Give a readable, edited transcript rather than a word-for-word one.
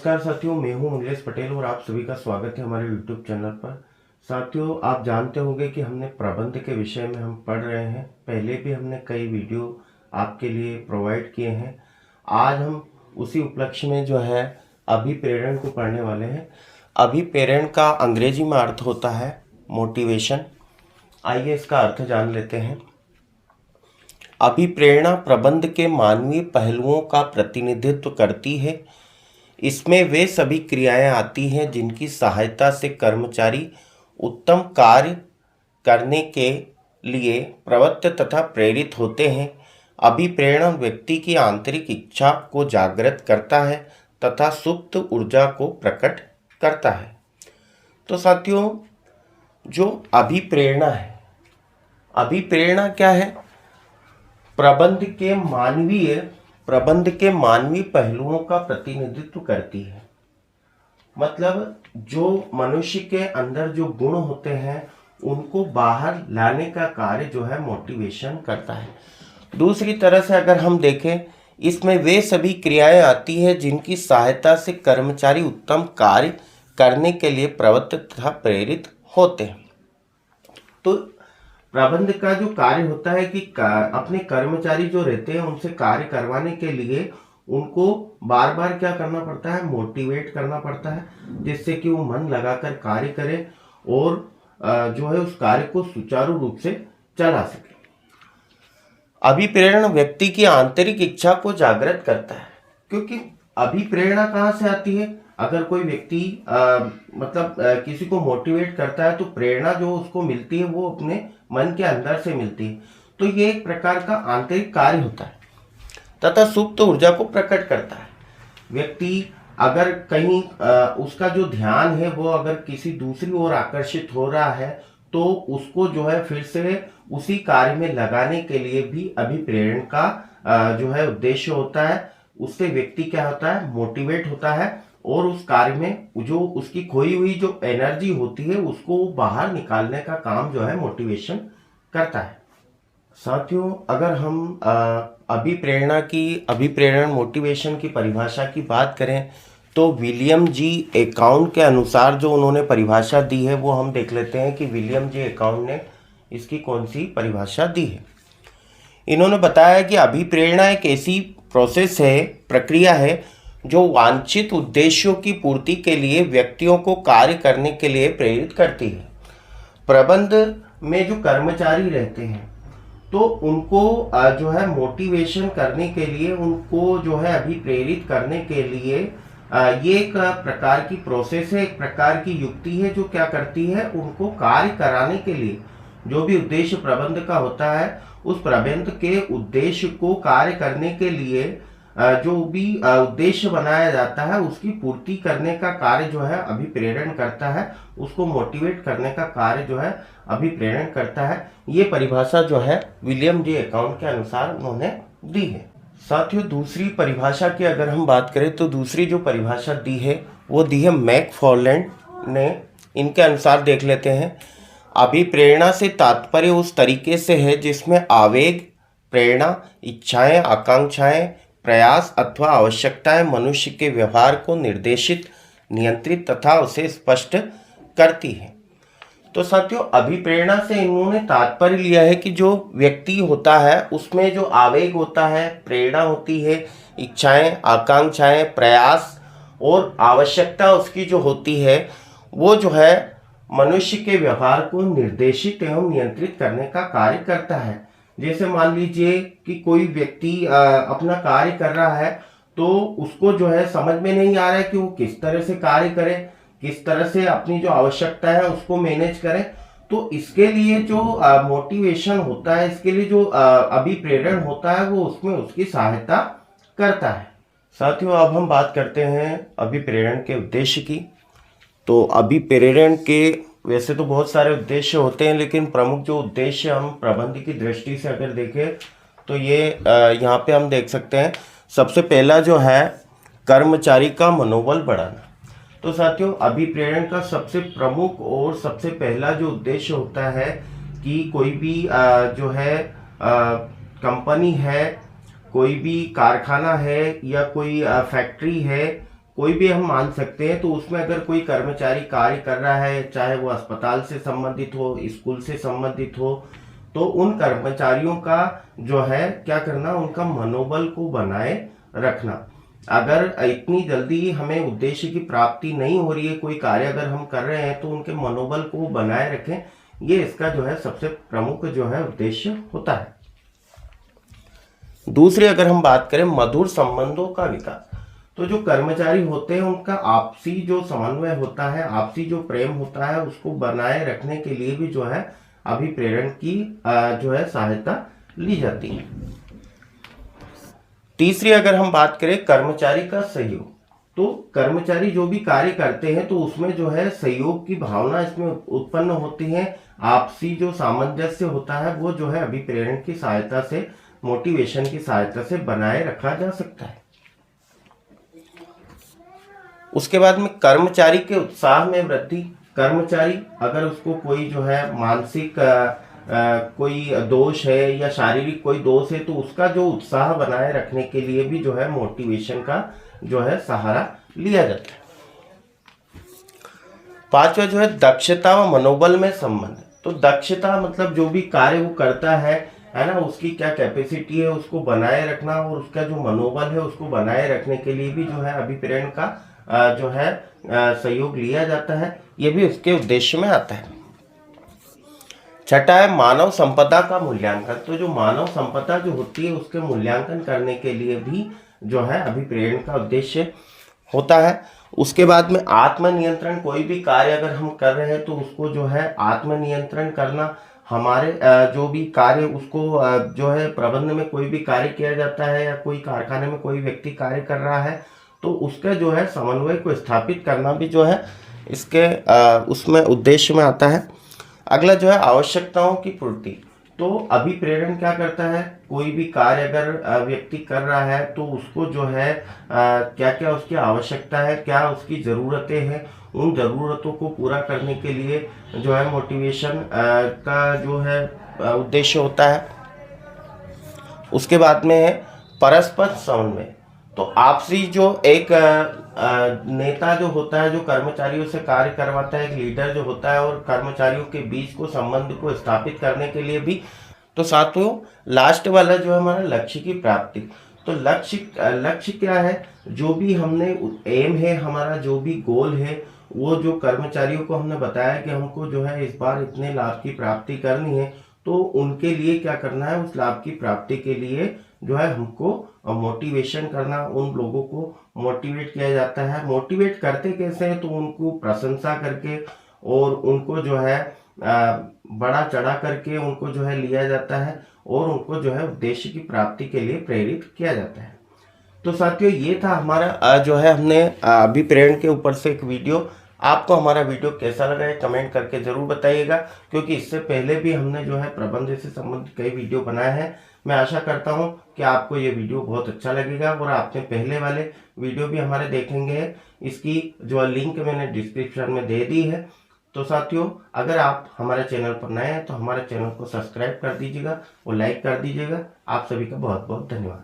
नमस्कार साथियों, मैं हूं मंगलेश पटेल और आप सभी का स्वागत है हमारे YouTube चैनल पर। साथियों, आप जानते होंगे कि हमने प्रबंध के विषय में हम पढ़ रहे हैं। पहले भी हमने कई वीडियो आपके लिए प्रोवाइड किए हैं। आज हम उसी उपलक्ष्य में जो है अभिप्रेरण को पढ़ने वाले हैं। अभिप्रेरण का अंग्रेजी में अर्थ होता है मोटिवेशन। आइए इसका अर्थ जान लेते हैं। अभिप्रेरणा प्रबंध के मानवीय पहलुओं का प्रतिनिधित्व करती है। इसमें वे सभी क्रियाएं आती हैं जिनकी सहायता से कर्मचारी उत्तम कार्य करने के लिए प्रवृत्त तथा प्रेरित होते हैं। अभिप्रेरणा व्यक्ति की आंतरिक इच्छा को जागृत करता है तथा सुप्त ऊर्जा को प्रकट करता है। तो साथियों, जो अभिप्रेरणा है, अभिप्रेरणा क्या है? प्रबंध के मानवीय पहलुओं का प्रतिनिधित्व करती है। मतलब जो मनुष्य के अंदर जो गुण होते हैं उनको बाहर लाने का कार्य जो है मोटिवेशन करता है। दूसरी तरह से अगर हम देखें, इसमें वे सभी क्रियाएं आती हैं जिनकी सहायता से कर्मचारी उत्तम कार्य करने के लिए प्रवृत्त तथा प्रेरित होते हैं। तो प्रबंध का जो कार्य होता है कि अपने कर्मचारी जो रहते हैं उनसे कार्य करवाने के लिए उनको बार बार क्या करना पड़ता है? मोटिवेट करना पड़ता है, जिससे कि वो मन लगाकर कार्य करे और जो है उस कार्य को सुचारू रूप से चला सके। अभिप्रेरणा व्यक्ति की आंतरिक इच्छा को जागृत करता है, क्योंकि अभिप्रेरणा कहाँ से आती है? अगर कोई व्यक्ति किसी को मोटिवेट करता है तो प्रेरणा जो उसको मिलती है वो अपने मन के अंदर से मिलती है। तो ये एक प्रकार का आंतरिक कार्य होता है तथा सुप्त ऊर्जा को प्रकट करता है। व्यक्ति अगर कहीं उसका जो ध्यान है वो अगर किसी दूसरी ओर आकर्षित हो रहा है तो उसको जो है फिर से उसी कार्य में लगाने के लिए भी अभिप्रेरण का जो है उद्देश्य होता है। उससे व्यक्ति क्या होता है? मोटिवेट होता है और उस कार्य में जो उसकी खोई हुई जो एनर्जी होती है उसको बाहर निकालने का काम जो है मोटिवेशन करता है। साथियों, अगर हम अभिप्रेरण मोटिवेशन की परिभाषा की बात करें तो विलियम जी एकाउंट के अनुसार जो उन्होंने परिभाषा दी है वो हम देख लेते हैं कि विलियम जी एकाउंट ने इसकी कौन सी परिभाषा दी है। इन्होंने बताया कि अभिप्रेरणा एक ऐसी प्रोसेस है, प्रक्रिया है जो वांछित उद्देश्यों की पूर्ति के लिए व्यक्तियों को कार्य करने के लिए प्रेरित करती है। प्रबंध में जो कर्मचारी रहते हैं तो उनको जो है मोटिवेशन करने के लिए, उनको जो है अभिप्रेरित करने के लिए ये एक प्रकार की प्रोसेस है, एक प्रकार की युक्ति है जो क्या करती है? उनको कार्य कराने के लिए जो भी उद्देश्य प्रबंध का होता है उस प्रबंध के उद्देश्य को कार्य करने के लिए जो भी उद्देश्य बनाया जाता है उसकी पूर्ति करने का कार्य जो है अभिप्रेरण करता है। उसको मोटिवेट करने का कार्य जो है अभिप्रेरण करता है। ये परिभाषा जो है विलियम जी एकाउंट के अनुसार उन्होंने दी है। साथियों, दूसरी परिभाषा की अगर हम बात करें तो दूसरी जो परिभाषा दी है वो दी है मैकफॉर्लैंड ने। इनके अनुसार देख लेते हैं। अभिप्रेरणा से तात्पर्य उस तरीके से है जिसमें आवेग, प्रेरणा, इच्छाएं, आकांक्षाएं, प्रयास अथवा आवश्यकताएं मनुष्य के व्यवहार को निर्देशित, नियंत्रित तथा उसे स्पष्ट करती है। तो साथियों, अभिप्रेरणा से इन्होंने तात्पर्य लिया है कि जो व्यक्ति होता है उसमें जो आवेग होता है, प्रेरणा होती है, इच्छाएं, आकांक्षाएं, प्रयास और आवश्यकता उसकी जो होती है वो जो है मनुष्य के व्यवहार को निर्देशित एवं नियंत्रित करने का कार्य करता है। जैसे मान लीजिए कि कोई व्यक्ति अपना कार्य कर रहा है तो उसको जो है समझ में नहीं आ रहा है कि वो किस तरह से कार्य करे, किस तरह से अपनी जो आवश्यकता है उसको मैनेज करे। तो इसके लिए जो मोटिवेशन होता है, इसके लिए जो अभिप्रेरण होता है वो उसमें उसकी सहायता करता है। साथियों, अब हम बात करते हैं अभिप्रेरण के उद्देश्य की। तो अभिप्रेरण के वैसे तो बहुत सारे उद्देश्य होते हैं, लेकिन प्रमुख जो उद्देश्य हम प्रबंध की दृष्टि से अगर देखें तो ये यहाँ पे हम देख सकते हैं। सबसे पहला जो है कर्मचारी का मनोबल बढ़ाना। तो साथियों, अभिप्रेरण का सबसे प्रमुख और सबसे पहला जो उद्देश्य होता है कि कोई भी जो है कंपनी है, कोई भी कारखाना है या कोई फैक्ट्री है, कोई भी हम मान सकते हैं, तो उसमें अगर कोई कर्मचारी कार्य कर रहा है, चाहे वो अस्पताल से संबंधित हो, स्कूल से संबंधित हो, तो उन कर्मचारियों का जो है क्या करना, उनका मनोबल को बनाए रखना। अगर इतनी जल्दी हमें उद्देश्य की प्राप्ति नहीं हो रही है, कोई कार्य अगर हम कर रहे हैं, तो उनके मनोबल को बनाए रखें, ये इसका जो है सबसे प्रमुख जो है उद्देश्य होता है। दूसरी अगर हम बात करें मधुर संबंधों का विकास, तो जो कर्मचारी होते हैं उनका आपसी जो समन्वय होता है, आपसी जो प्रेम होता है, उसको बनाए रखने के लिए भी जो है अभिप्रेरण की जो है सहायता ली जाती है। तीसरी अगर हम बात करें कर्मचारी का सहयोग, तो कर्मचारी जो भी कार्य करते हैं तो उसमें जो है सहयोग की भावना इसमें उत्पन्न होती है। आपसी जो सामंजस्य होता है वो जो है अभिप्रेरण की सहायता से, मोटिवेशन की सहायता से बनाए रखा जा सकता है। उसके बाद में कर्मचारी के उत्साह में वृद्धि। कर्मचारी अगर उसको कोई जो है मानसिक कोई दोष है या शारीरिक कोई दोष है, तो उसका जो उत्साह बनाए रखने के लिए भी जो है मोटिवेशन का जो है सहारा लिया जाता है। पांचवा जो है दक्षता व मनोबल में संबंध। तो दक्षता मतलब जो भी कार्य वो करता है ना, उसकी क्या कैपेसिटी है उसको बनाए रखना, और उसका जो मनोबल है उसको बनाए रखने के लिए भी जो है अभिप्रेरण का जो है सहयोग लिया जाता है। ये भी उसके उद्देश्य में आता है। छठा है मानव संपदा का मूल्यांकन। तो जो मानव संपदा जो होती है उसके मूल्यांकन करने के लिए भी जो है अभिप्रेरण का उद्देश्य होता है। उसके बाद में आत्मनियंत्रण। कोई भी कार्य अगर हम कर रहे हैं तो उसको जो है आत्मनियंत्रण करना। हमारे जो भी कार्य उसको जो है प्रबंध में कोई भी कार्य किया जाता है या कोई कारखाने में कोई व्यक्ति कार्य कर रहा है, तो उसका जो है समन्वय को स्थापित करना भी जो है इसके उसमें उद्देश्य में आता है। अगला जो है आवश्यकताओं की पूर्ति। तो अभिप्रेरण क्या करता है, कोई भी कार्य अगर व्यक्ति कर रहा है तो उसको जो है क्या क्या उसकी आवश्यकता है, क्या उसकी ज़रूरतें हैं, उन ज़रूरतों को पूरा करने के लिए जो है मोटिवेशन का जो है उद्देश्य होता है। उसके बाद में है परस्पर समन्वय। तो आपसी जो एक नेता जो होता है, जो कर्मचारियों से कार्य करवाता है, एक लीडर जो होता है, और कर्मचारियों के बीच को संबंध को स्थापित करने के लिए भी। तो साथियों लास्ट वाला जो है हमारा लक्ष्य की प्राप्ति। तो लक्ष्य क्या है, जो भी हमने एम है, हमारा जो भी गोल है, वो जो कर्मचारियों को हमने बताया कि हमको जो है इस बार इतने लाभ की प्राप्ति करनी है, तो उनके लिए क्या करना है, उस लाभ की प्राप्ति के लिए जो है हमको मोटिवेशन करना, उन लोगों को मोटिवेट किया जाता है। मोटिवेट करते कैसे हैं, तो उनको प्रशंसा करके और उनको जो है बड़ा चढ़ा करके उनको जो है लिया जाता है, और उनको जो है उद्देश्य की प्राप्ति के लिए प्रेरित किया जाता है। तो साथियों ये था हमारा जो है हमने अभिप्रेरण के ऊपर से एक वीडियो। आपको हमारा वीडियो कैसा लगा है कमेंट करके ज़रूर बताइएगा, क्योंकि इससे पहले भी हमने जो है प्रबंध से संबंधित कई वीडियो बनाए हैं। मैं आशा करता हूं कि आपको ये वीडियो बहुत अच्छा लगेगा, और आपने पहले वाले वीडियो भी हमारे देखेंगे। इसकी जो लिंक मैंने डिस्क्रिप्शन में दे दी है। तो साथियों अगर आप हमारे चैनल पर नए हैं तो हमारे चैनल को सब्सक्राइब कर दीजिएगा और लाइक कर दीजिएगा। आप सभी का बहुत बहुत धन्यवाद।